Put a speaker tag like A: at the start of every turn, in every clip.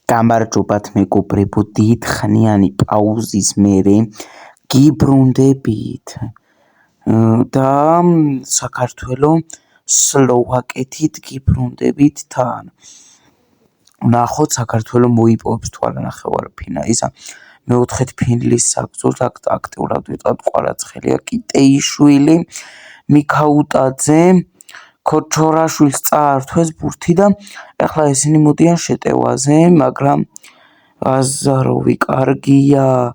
A: გამარჯობათ მეგობრებო, დიდხნიანი პაუზის მერე გიბრუნდებით და საქართველოს სლოვაკეთით გიბრუნდებით თან. ვნახოთ საქართველოს მოიპოვებს თვალანახევარფინალისა მეოთხედ ფინლის საბრძოლს აქტიურად ვიყავთ კვარაცხელია, კიტეიშვილი, მიქაუტაძე, ქოჩორაშვილს წაართვეს ბურთი და ეხლა ესენი მოდიან შეტევაზე, მაგრამ აზაროვი კარგია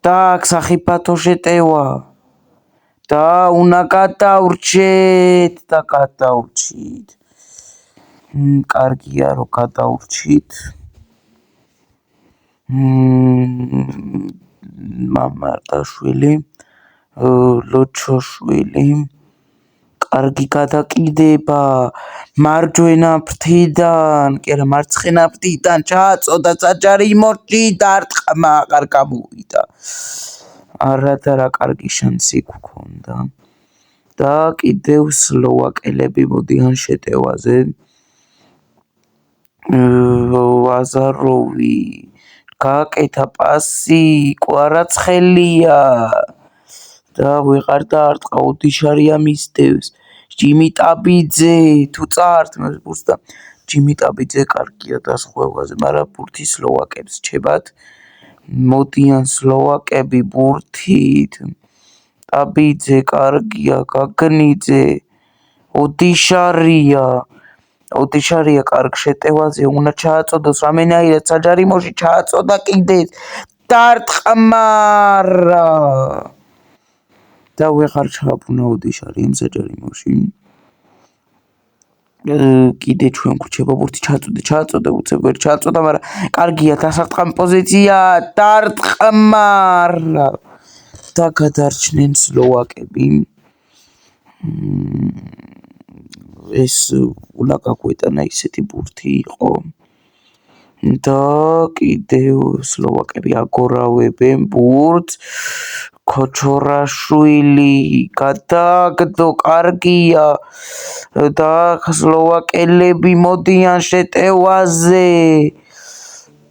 A: და აქ სახიფათო შეტევა და უნდა გადავრჩეთ და გადავრჩით. კარგია რომ გადავრჩით. მამარდაშვილი, ლოჩოშვილი, კარგი გადაკიდება მარჯვენა ფრთიდან, კი არა მარცხენა ფრთიდან ჩააწოდა საჯარი იმორჩი და არტყმა აღარ გამოვიდა. არა კარგი შანსი გქონდა. და კიდევ სლოვაკელები მოდიან შეტევაზე. აზაროვი გააკეთა პასი, კვარაცხელია და ვეღარ დაარტყა, ოდიშარია მისდევს. ჯიმიტაბიძე თუ წაართმევს ბურთს და ჯიმიტაბიძე კარგია დასხვევაზე, მაგრამ ბურთი სლოვაკებს რჩებათ. მოდიან სლოვაკები ბურთით. ტაბიძე კარგია, გაგნიძე, ოდიშარია კარგ შეტევაზე, უნდა ჩააწოდოს რამენაირად საჯარიმოში ჩააწოდა კიდეც დარტყმა და ვეღარ ჩააბრუნა ოდიშარი ამ საჯარიმოში. კიდე ჩვენ გვრჩება ბურთი ჩააწოდა უცებ ვერ ჩააწოდა, მაგრამ კარგია დასარტყამი პოზიცია დარტყმა და გადარჩნენ სლოვაკები. ეს უნდა გაგვეტანა ისეთი ბურთი იყო და კიდევ სლოვაკები აგორავებენ ბურთს. ქოჩორაშვილი გადააგდო, კარგია და სლოვაკელები მოდიან შეტევაზე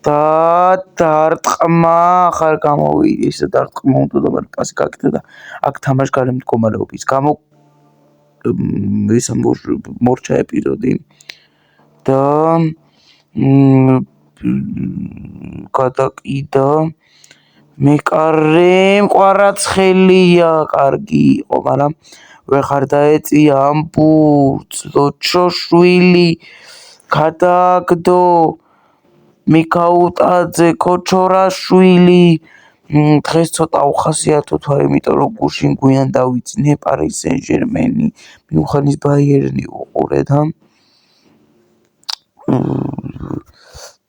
A: და დარტყმა აღარ გამოვიდა. ისე დარტყმა უნდა და მაგრამ პასი გააკეთა და აქ თამაში გარე მდგომარეობის გამო ეს მორჩა ეპიზოდი და გადაკიდა მეკარე კვარაცხელია კარგი იყო, მაგრამ ვეღარ დაეწია ამ ბურთს. ლოჩოშვილი გადააგდო, მიქაუტაძე, ქოჩორაშვილი. დღეს ცოტა უხასიათოდ ვარ, იმიტომ რომ გუშინ გვიან დავიძინე პარი სენ-ჟერმენი, მიუნხენის ბაიერნი უყურე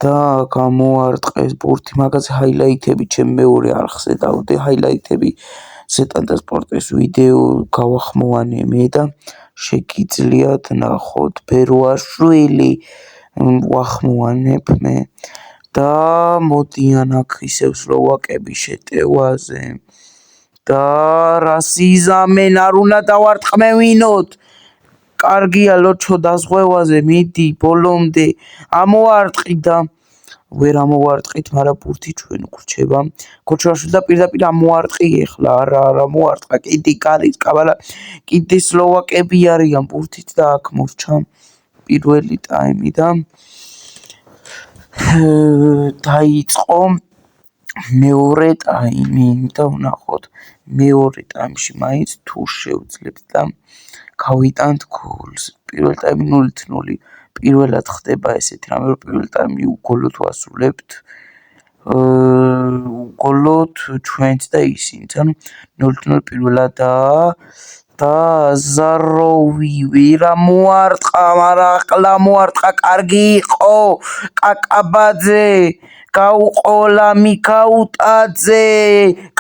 A: და გამოარტყეს ბურთი. მაგაზე ჰაილაითები ჩემ მეორე არხზე დავდე, ჰაილაითები ზეტანტა სპორტის ვიდეო გავახმოვანე მე და შეგიძლიათ ნახოთ. ბეროაშვილი ვახმოვანებ მე და მოდიან აქ ისევ სლოვაკები შეტევაზე და რას იზამენ, არ უნდა დავარტყმევინოთ. კარგია ლოჩო დაზღვევაზე, მიდი ბოლომდე ამოარტყი და ვერ ამოვარტყით, მაგრამ ბურთი ჩვენ გვრჩება. ქოჩორაშვილი და პირდაპირ ამოარტყი ეხლა, არა ამოარტყა, კიდე კარისკა, მაგრამ კიდე სლოვაკები არიან ბურთით და აქ მორჩა პირველი ტაიმი და დაიწყო მეორე ტაიმი და ვნახოთ მეორე ტაიმში მაინც თუ შევძლებთ და გავიტანთ გოლს. პირველ ტაიმი 0-0 პირველად ხდება ესეთი რამე, რომ პირველ ტაიმი უგოლოდ ვასრულებთ. უგოლოდ ჩვენც და ისინიც, ანუ 0-0 პირველად და აზაროვი ვერ ამოარტყა, მაგრამ ახლა მოარტყა, კარგი იყო. კაკაბაძე გაუყოლა მიქაუტაძე,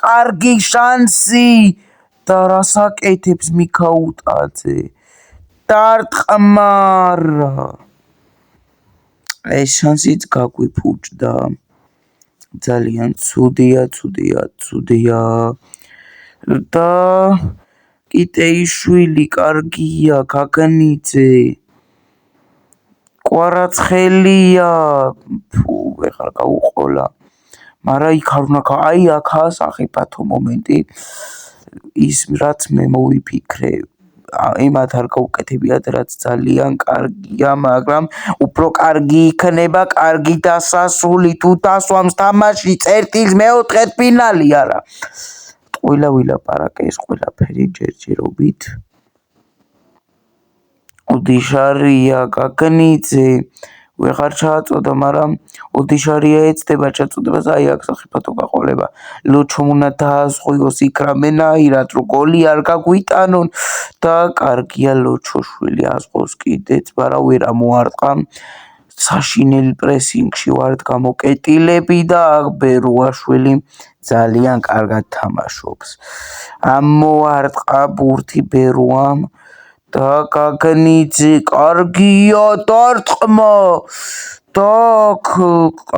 A: კარგი შანსი და რას აკეთებს მიქაუტაძე? დარტყმა. ეს შანსიც გაგვიფუჭდა. ძალიან ცუდია და კიტეიშვილი კარგია, გაგნიძე, კვარაცხელია ეხლა გაუყოლა მაგრამ იქ არ უნდა აი აქაა სახიფათო მომენტი ის რაც მე მოვიფიქრე იმათ არ გაუკეთებიათ რაც ძალიან კარგია მაგრამ უფრო კარგი იქნება კარგი დასასრული თუ დასვამს თამაში წერტილს მეოთხედ ფინალი არა ყველა ვილაპარაკე ეს ყველაფერი ჯერჯერობით უდიშარია გაგნიძე ვეღარ ჩააწოდა მაგრამ უდიშარია ეცდება ჩაწოდებას აი აქ სახიფათო გაყოლება ლოჩომ უნდა დაასხვიოს იქრამენაირად რომ გოლი არ გაგვიტანონ და კარგია ლოჩოშვილი ასყოს კიდეც მაგრამ ვერ ამოარტყა საშინელი პრესინგში ვართ გამოკეტილები და ბერუაშვილი ძალიან კარგად თამაშობს ამოარტყა ბურთი ბერუამ და გაგნიძე კარგია დარტყმა და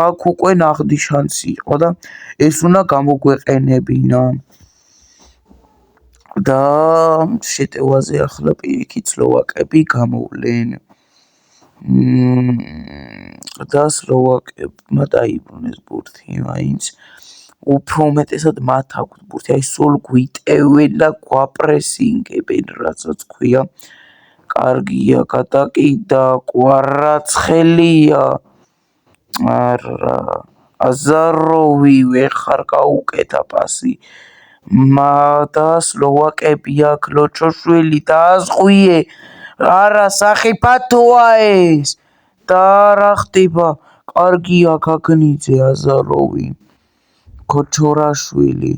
A: აქ უკვე ნახდი შანსი იყო და ეს უნდა გამოგვეყენებინა და შეტევაზე ახლა პირიქით სლოვაკები გამოვლენ და სლოვაკებმა დაიბრუნეს ბურთი მაინც უფრო უმეტესად მათ აქვთ ბურთი აი სულ გვიტევენ და გვაპრესინგებენ რასაც ქვია კარგია გადაკიდა კვარაცხელია არა აზაროვი ვეხარ გაუკეთა პასი და სლოვაკები აქ ლოჩოშვილი დაასხვიე არა სახიფათოა ეს და რა ხდება კარგია გაგნიძე აზაროვი ქოჩორაშვილი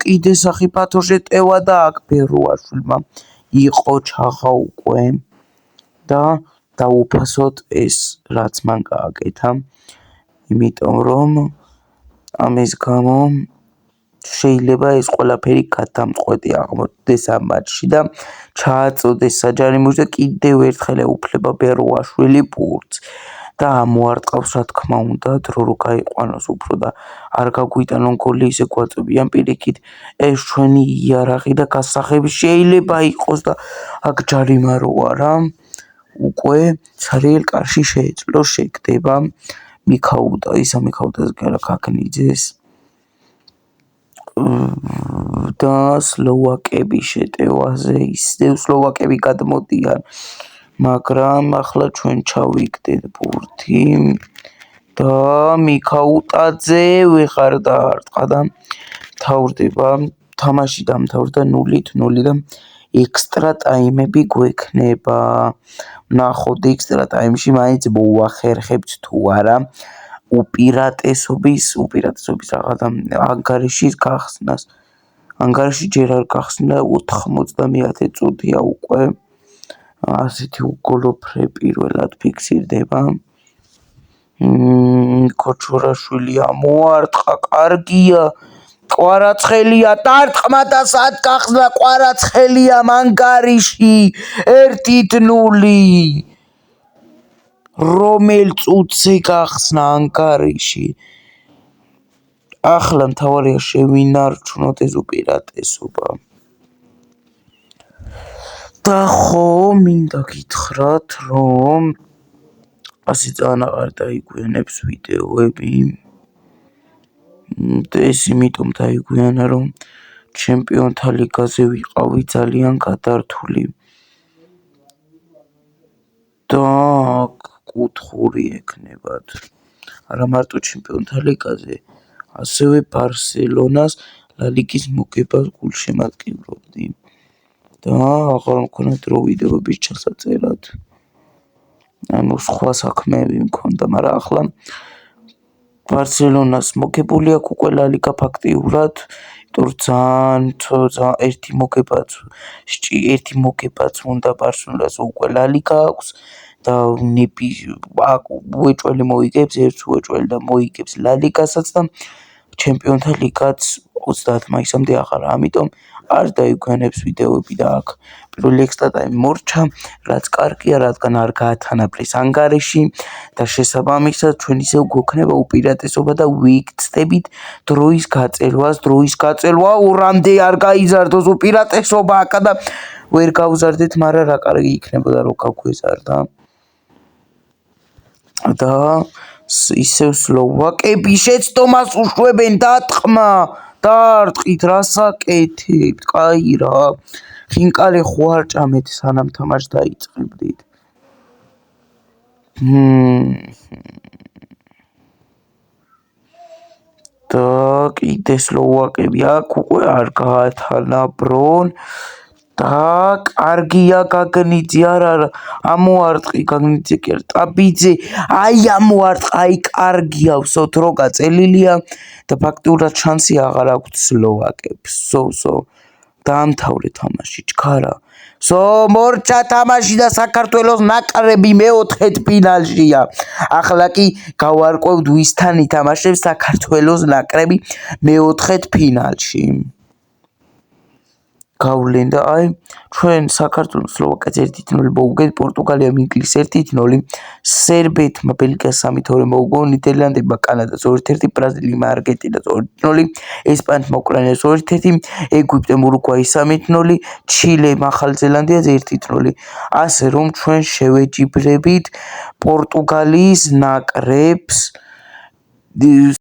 A: კიდე სახიფათო შეტევა და აქ ბერუაშვილმა იყო ჩაღა უკვე და დაუფასოთ ეს რაც მან გააკეთა იმიტომ რომ ამის გამო შეიძლება ეს ყველაფერი გადამწყვეტი აღმოჩნდეს ამ მატჩში და ჩააწოდეს საჯარიმოში და კიდევ ერთხელ ეუფლება ბერუაშვილი ბურთს და ამოარტყავს რა თქმა უნდა დრო რო გაიყვანოს უფრო და არ გაგვიტანონ გოლი ისე გვაწვევიან პირიქით ეს ჩვენი იარაღი და გასაღები შეიძლება იყოს და აქ ჯარიმა რო არა უკვე ცარიელ კარში შეეძლო შეგდება მიქაუტა ისა მიქაუტას გარა გაგნიძეს და სლოვაკები შეტევაზე ისევ სლოვაკები გადმოდიან მაგრამ ახლა ჩვენ ჩავიგდეთ ბურთი და მიქაუტაძე ვეღარ დაარტყა და მთავრდება თამაში დამთავრდა 0-0 და ექსტრა ტაიმები გვექნება ნახოთ ექსტრა ტაიმში მაინც მოვახერხებთ თუ არა უპირატესობის რაღაცა ანგარიშის გახსნას ანგარიში ჯერ არ გახსნა 90 წუთია უკვე ასეთი უგოლოფრე პირველად ფიქსირდება ქოჩორაშვილი ამოარტყა კარგია კვარაცხელია დარტყმა და სად გახსნა კვარაცხელია ანგარიში 1-0 რომელ წუთზე გახსნა ანგარიში ახლა მთავარია შევინარჩუნოთ ეს უპირატესობა და ხო მინდა გითხრათ რომ ასე ძალიან აღარ დაიგვიანებს ვიდეოები და ეს იმიტომ დაიგვიანა რომ ჩემპიონთა ლიგაზე ვიყავი ძალიან გადართული და კუთხური ექნებათ არა მარტო ჩემპიონთა ლიგაზე ასევე ბარსელონას ლა ლიგის მოგებას გულშემატკივრობდი და აღარ მქონდა დრო ვიდეოების ჩასაწერად ანუ სხვა საქმეები მქონდა მაგრამ ახლა ბარსელონას მოგებული აქვს უკვე ლა ლიგა ფაქტიურად იმიტომ ძალიან ერთი მოგებაც უნდა ბარსელონას უკვე ლა ლიგა აქვს და უეჭველი მოიგებს ერთ უეჭველი და მოიგებს ლა ლიგასაც და ჩემპიონთა ლიგაც 30 მაისამდე აღარა ამიტომ არ დაიგვიანებს ვიდეოები და აქ პირველი ექსტრა ტაიმი მორჩა რაც კარგია რადგან არ გაათანაბრეს ანგარიში და შესაბამისად ჩვენ ისევ გვექნება უპირატესობა და ვიქცდებით დროის გაწელვა ურამდე არ გაიზარდოს უპირატესობა აქა და ვერ გავზარდეთ მაგრამ რა კარგი იქნებოდა რომ გაგვეზარდა და ისევ სლოვაკები შეცდომას უშვებენ დათყმა. დაარტყით, რას აკეთებთ? კაი რა. ხინკალი ხო არ ჭამეთ სანამ თამაშს დაიწყებდით. და კიდე სლოვაკები აქ უკვე არ გაათანაბრონ. და კარგია გაგნიძე, არა ამოარტყი გაგნიძე კი არა ტაბიძე, აი ამოარტყა, აი კარგია, ვსოთ რო გაწელილია და ფაქტურად შანსი აღარ აქვთ სლოვაკებს. დაამთავრე თამაში, ჩქარა. მორჩა თამაში და საქართველოს ნაკრები მეოთხედ ფინალშია. ახლა კი გავარკვევთ ვისთან ითამაშებს საქართველოს ნაკრები მეოთხედ ფინალში. გავლენ და აი ჩვენ საქართველოს სლოვაკეთს 1-0 მოუგეთ, პორტუგალიამ ინგლისს 1-0, სერბეთმა ბელგიას 3-2 მოუგო, ნიდერლანდებმა კანადას 2-1, ბრაზილიამ არგენტინას 2-0, ესპანეთმა უკრაინას 2-1, ეგვიპტემ ურუგვაის 3-0, ჩილემ ახალ ზელანდიას 1-0. ასე რომ ჩვენ შევეჯიბრებით პორტუგალიის ნაკრებს